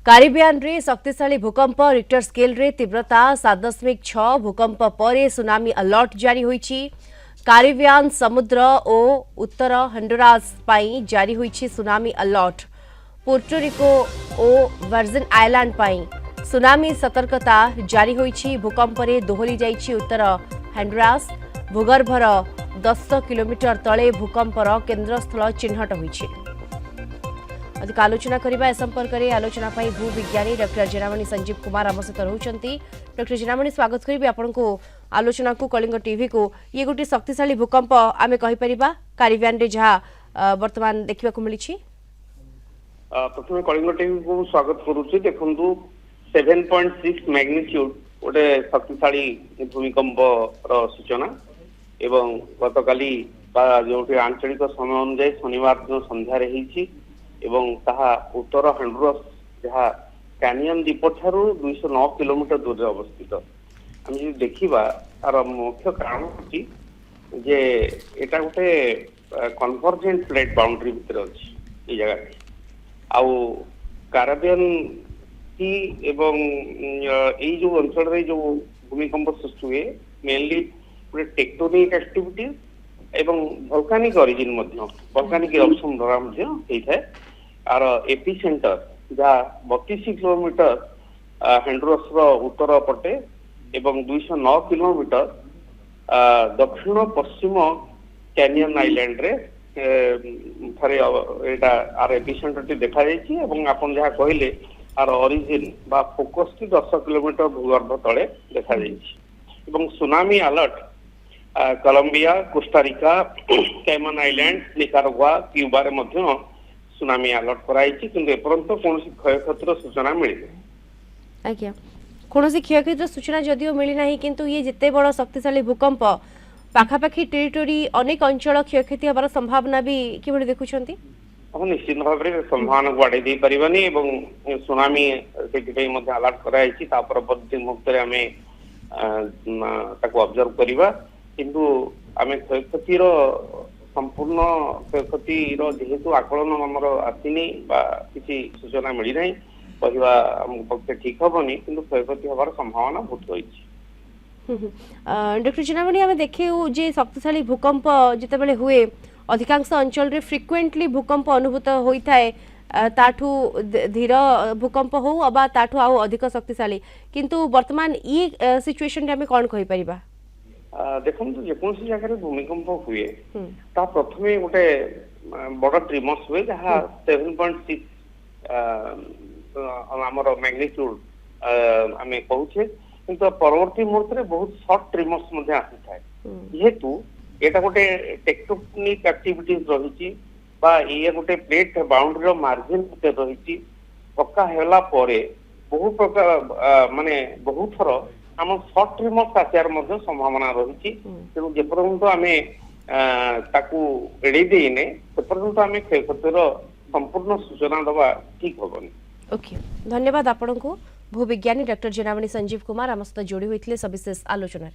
कारिबियान रे शक्तिशाली भूकंप रिक्टर स्केल रे तीव्रता 7.6 भूकंप पर सुनामी अलर्ट जारी होईछि। कारिबियान समुद्र और उत्तर हंडुरास पाई जारी होईछि सुनामी अलर्ट। पोर्टोरिको और वर्जिन आइलैंड पाई सुनामी सतर्कता जारी होईछि। भूकंप रे दोहरी जाईछि उत्तर हंडुरास। भूगर्भर 10 किलोमीटर तले भूकंपर केन्द्रस्थल चिन्हट होईछि। अधिक आलोचना करने संपर्क में आलोचना भूविज्ञानी डॉक्टर जेनामणि संजीव कुमार आम सहित रोचंती। डॉक्टर जेनामणि स्वागत करी आपन को आलोचना को कलिंग टीवी को। ये गोटे शक्तिशाली भूकंप आम कहीपर कारिबियान रे जहाँ वर्तमान देखा मिली। प्रथम कलिंग टीवी को स्वागत करुच्ची। देखु 7.6 मैग्नीट्यूड गोटे शक्तिशाली भूमिकंप सूचना एवं गतकाली जो आंचलिक समय अनुसार शनिवार दिन सन्धार एवं ताहा उत्तर हंडुरस जहाँ कैनियन द्वीप ठारू 209 किलोमीटर दूर अवस्थित। आम जो देखा तार मुख्य कारण होची जे एटा गोटे कन्वर्जेंट प्लेट बाउंड्री भितर अच्छी ये जगह आउ कारिबियन सी एवं यही जो अंचल रे जो भूमिकंप सृष्टि हुए मेनली गोटे टेक्टोनिक एक्टिविटीज एवं वोल्कानिक ओरिजिन वोल्कानिक इरप्शन द्वारा होता है। आर एपी सेंटर जहाँ 32 किलोमीटर हंडुरस उत्तर पटे एवं 209 किलोमीटर दक्षिण पश्चिम कैनियन आइलैंड रे थारे एटा आर एपी सेंटर टी देखा जायछि एवं आपन जहाँ कहले आर ओरिजिन बा फोकस टी 10 किलोमीटर भूगर्भ तले देखा जायछि। एवं tsunami alert Colombia, Costa Rica, Cayman Island, Nicaragua, Cuba रे मध्य सुनामी अलर्ट कराई किंतु एपर्यंत कौन क्षयक्षतिर सूचना मिली आज्ञा कौन क्षयक्षतिर सूचना जदियो मिली ना किंतु ये जिते बड़ शक्तिशाली भूकंप पाखापाखि टेरिटोरी अनेक अंचल क्षयक्षति हबार संभावना भी किभଳି देखुछंती। निश्चित भाव में संभावना को आड़े दे परिबानी एवं सुनामी सेति मध्ये अलर्ट कराई ता परवर्ती मुहूर्त रे हमें ताको ऑब्जर्व करिबा किंतु आमे क्षयक्षतिर संपूर्ण क्षयक्षति जेहेतु आकलन आमर आसनी किसी सूचना मिली ना कहवा पक्षे ठीक हेनी कि क्षयक्षति हबार संभावना बहुत रही। डॉक्टर जेनामणि आम देखे जे शक्तिशाली भूकंप जितेबाला हुए अधिकांश अंचल रे फ्रिक्वेंटली भूकंप अनुभूत होता है ताठू धीर भूकंप हो अबा ताठू आउ अधिक शक्तिशाली किंतु वर्तमान ये सिचुएशन रे कौन कहि परिबा। देखो जेको जगह भूमिकंप हुए ता प्रथमे गोटे बड़ ट्रिमर्स हुए जहाँ 7.6 आमर मैग्नीट्यूड आम कहूचे किंतु परवर्ती मुहूर्त में बहुत शॉर्ट ट्रिमर्स आसी थाए जेहेतु एटा गोटे टेक्टोनिक एक्टिविटीज रही ये गोटे प्लेट बाउंड्री मार्जिन रही पक्का होला परे बहु प्रकार माने बहुत थर आम शॉर्ट ट्रिमर्स आसार संभावना रही तेणु जेपर्यंत आम ताकू एड़े देने से पर्यंत आम क्षयक्षतिर संपूर्ण सूचना दबा ठीक हेनी। ओके धन्यवाद आपण को भूविज्ञानी डॉक्टर जेनामणि संजीव कुमार आम सहित जोड़ी होते सविशेष आलोचन।